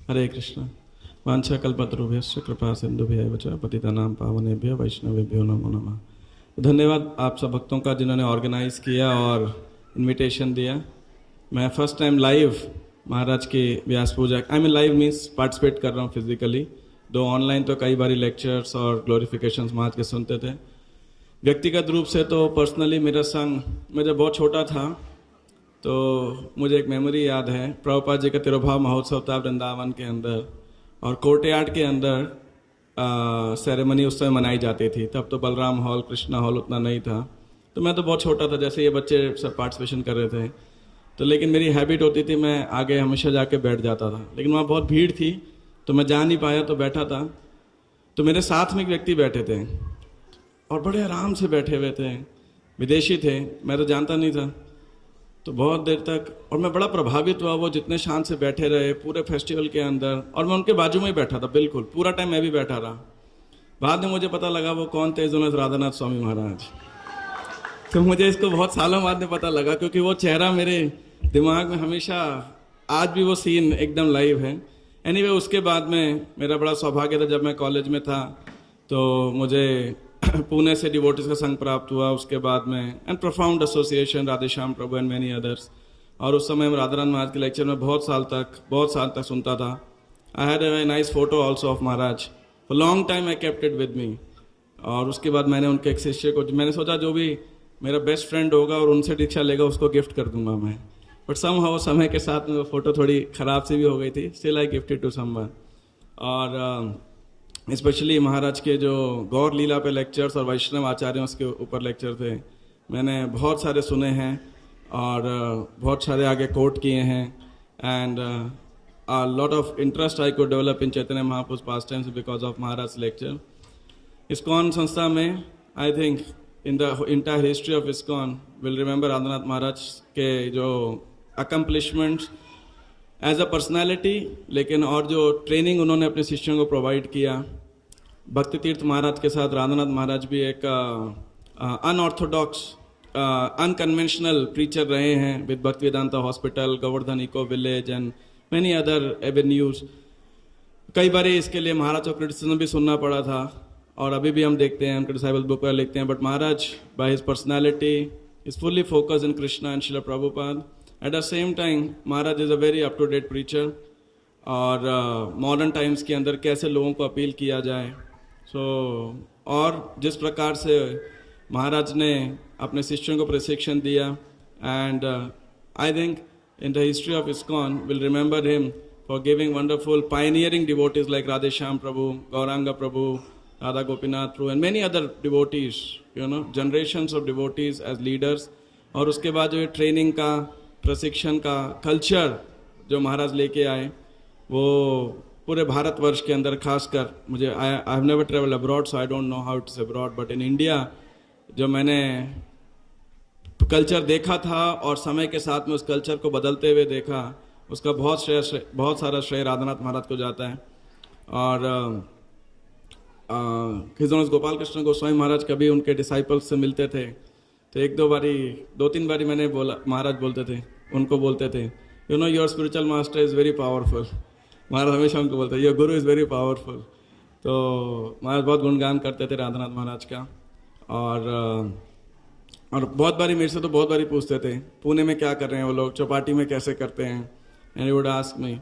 हरे कृष्ण। वांछा कल्पतरुभ्यश्च कृपा सिंधुभ्यैव च पतितानां पावनेभ्यो वैष्णवेभ्यो नमो नमः। धन्यवाद आप सब भक्तों का जिन्होंने ऑर्गेनाइज किया और इनविटेशन दिया। मैं फर्स्ट टाइम लाइव महाराज की Vyasa Puja, I mean live means participate कर रहा हूँ फिजिकली। दो ऑनलाइन तो कई बारी लेक्चर्स और ग्लोरिफिकेशंस महाराज के सुनते थे। व्यक्तिगत रूप से तो पर्सनली मेरा संग, मैं जब बहुत छोटा था तो मुझे एक मेमोरी याद है। प्रभुपाद जी का तिरुभाव महोत्सव था वृंदावन के अंदर, और कोर्टयार्ड के अंदर सेरेमनी उस समय मनाई जाती थी। तब तो बलराम हॉल, कृष्णा हॉल उतना नहीं था, तो मैं तो बहुत छोटा था, जैसे ये बच्चे सब पार्टिसिपेशन कर रहे थे। तो लेकिन मेरी हैबिट होती थी, मैं आगे हमेशा जाके बैठ जाता था, लेकिन वहाँ बहुत भीड़ थी तो मैं जा नहीं पाया, तो बैठा था। तो मेरे साथ में एक व्यक्ति बैठे थे और बड़े आराम से बैठे हुए थे, विदेशी थे, मैं तो जानता नहीं था। तो बहुत देर तक, और मैं बड़ा प्रभावित हुआ, वो जितने शांत से बैठे रहे पूरे फेस्टिवल के अंदर, और मैं उनके बाजू में ही बैठा था, बिल्कुल पूरा टाइम मैं भी बैठा रहा। बाद में मुझे पता लगा वो कौन थे, राधानाथ स्वामी महाराज। तो मुझे इसको बहुत सालों बाद में पता लगा, क्योंकि वो चेहरा मेरे दिमाग में हमेशा, आज भी वो सीन एकदम लाइव है। एनीवे, उसके बाद में मेरा बड़ा सौभाग्य था, जब मैं कॉलेज में था तो मुझे पुणे से डिवोटीज का संग प्राप्त हुआ। उसके बाद में and profound association Radheshyam Prabhu and many others. और उस समय मैं राधाराम महाराज के लेक्चर में बहुत साल तक सुनता था। I had a nice photo also of Maharaj, for long time I kept it with me. और उसके बाद मैंने उनके एक शिष्य को, मैंने सोचा जो भी मेरा बेस्ट फ्रेंड होगा और उनसे दीक्षा लेगा उसको गिफ्ट कर दूंगा मैं। बट समहाउ समय के साथ में वो फोटो थोड़ी खराब सी भी हो गई थी, still I gifted to someone. और स्पेशली महाराज के जो गौर लीला पे लेक्चर्स और वैष्णव आचार्यों के ऊपर लेक्चर थे, मैंने बहुत सारे सुने हैं और बहुत सारे आगे कोट किए हैं। And a lot of interest I could develop in Chaitanya Mahaprabhu's pastimes because of Maharaj's lecture. ISKCON संस्था में, I think in the entire history of ISKCON will remember Radhanath Maharaj के जो accomplishments एज अ पर्सनैलिटी, लेकिन और जो training उन्होंने अपने शिष्यों को प्रोवाइड किया। भक्ति तीर्थ महाराज के साथ राधानाथ महाराज भी एक अनऑर्थोडॉक्स, अनकन्वेंशनल प्रीचर रहे हैं with Bhakti Vedanta hospital, Govardhan eco village and many other avenues. कई बार इसके लिए महाराज को क्रिटिसिज्म भी सुनना पड़ा था, और अभी भी हम देखते हैं, उनके डिसाइबल बुक पर लिखते हैं। But Maharaj by his personality is fully focused in Krishna and Srila Prabhupada. At the same time Maharaj is a very up to date preacher, और मॉडर्न टाइम्स के अंदर कैसे लोगों को अपील किया जाए। और जिस प्रकार से महाराज ने अपने शिष्यों को प्रशिक्षण दिया, and I think in the history of ISKCON will remember him for giving wonderful pioneering devotees like Radheshyam Prabhu, Gauranga Prabhu, Radha Gopinath Prabhu and many other devotees, generations of devotees as leaders. और उसके बाद जो ट्रेनिंग का, प्रशिक्षण का कल्चर जो महाराज लेके आए, वो पूरे भारतवर्ष के अंदर, खासकर मुझे, I have never travel abroad so I don't know how it is abroad, but in India जो मैंने कल्चर देखा था और समय के साथ में उस कल्चर को बदलते हुए देखा, उसका बहुत सारा श्रेय राधानाथ महाराज को जाता है। और गोपाल कृष्ण गोस्वामी महाराज कभी उनके डिसाइपल्स से मिलते थे, तो दो तीन बारी मैंने बोला, महाराज बोलते थे, उनको बोलते थे, your spiritual master is very powerful. महाराज हमेशा उनको बोलते your Guru is very powerful. तो महाराज बहुत गुणगान करते थे राधानाथ महाराज का। और बहुत बारी मेरे से तो बहुत बारी पूछते थे, पुणे में क्या कर रहे हैं वो लोग, चौपाटी में कैसे करते हैं, and he would ask me.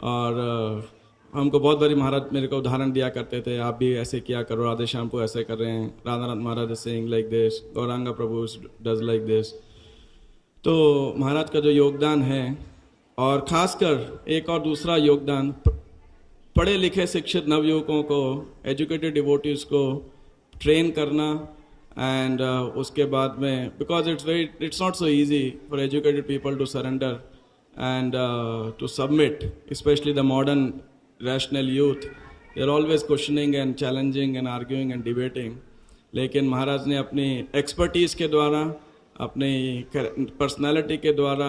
और हमको बहुत बारी महाराज मेरे को उदाहरण दिया करते थे, आप भी ऐसे किया करो, राधेश्याम को ऐसे कर रहे हैं, Radhanath Maharaj saying like this, Gauranga Prabhu does like this. तो महाराज का जो योगदान है, और खासकर एक और दूसरा योगदान, पढ़े लिखे शिक्षित नवयुवकों को, एजुकेटेड डिवोटीज को ट्रेन करना। एंड उसके बाद में, because it's not so easy for educated people to surrender and to submit, specially the modern rational youth, they are always questioning and challenging and arguing and debating. लेकिन महाराज ने अपनी expertise के द्वारा, अपनी पर्सनालिटी के द्वारा,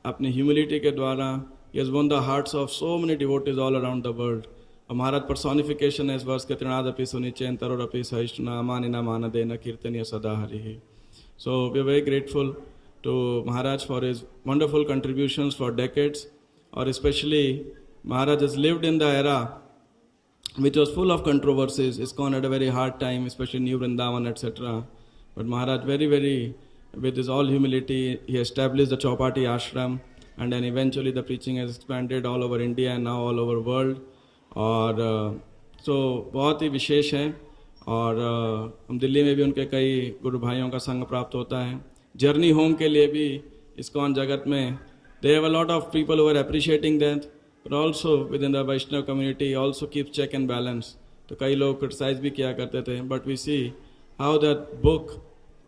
अपनी ह्यूमिलिटी के द्वारा, he has won the hearts of so many devotees all around the world. और महाराज personification है इस वर्ष के त्रिनादपि सुनिचेन तरोरपि सहिष्णुना मानिना मानदेन कीर्तनीय सदा हरिः. So we are very grateful to Maharaj for his wonderful contributions for decades, और especially Maharaj has lived in the era which was full of controversies. ISKCON had a very hard time, especially New Vrindavan, etc. But Maharaj, very, with his all humility, he established the Chowpatty Ashram, and then eventually the preaching has expanded all over India and now all over world. और तो बहुत ही विशेष है, और हम दिल्ली में भी उनके कई गुरु भाइयों का संग प्राप्त होता है. जर्नी होम के लिए भी ISKCON जगत में there have a lot of people who are appreciating that, but also within the Vaishnav community also keeps check and balance. तो कई लोग क्रिटिसाइज भी किया करते थे, but we see how that book,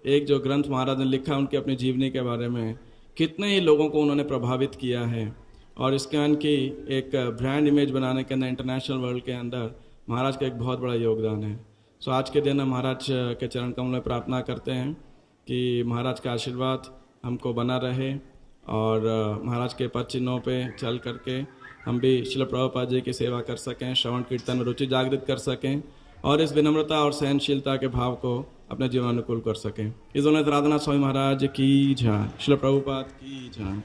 एक जो ग्रंथ महाराज ने लिखा उनकी अपनी जीवनी के बारे में, कितने ही लोगों को उन्होंने प्रभावित किया है, और ISKCON की एक ब्रांड इमेज बनाने के अंदर इंटरनेशनल वर्ल्ड के अंदर महाराज का एक बहुत बड़ा योगदान है. सो आज के दिन हम महाराज के चरण कमल में प्रार्थना करते हैं कि महाराज का आशीर्वाद हमको बना रहे, और महाराज के पद चिन्हों पे चल करके हम भी श्रील प्रभुपाद जी की सेवा कर सकें, श्रवण कीर्तन में रुचि जागृत कर सकें, और इस विनम्रता और सहनशीलता के भाव को अपने जीवनानुकूल कर सकें. इस दोनों आराधना स्वामी महाराज की जय, श्रील प्रभुपाद की जय.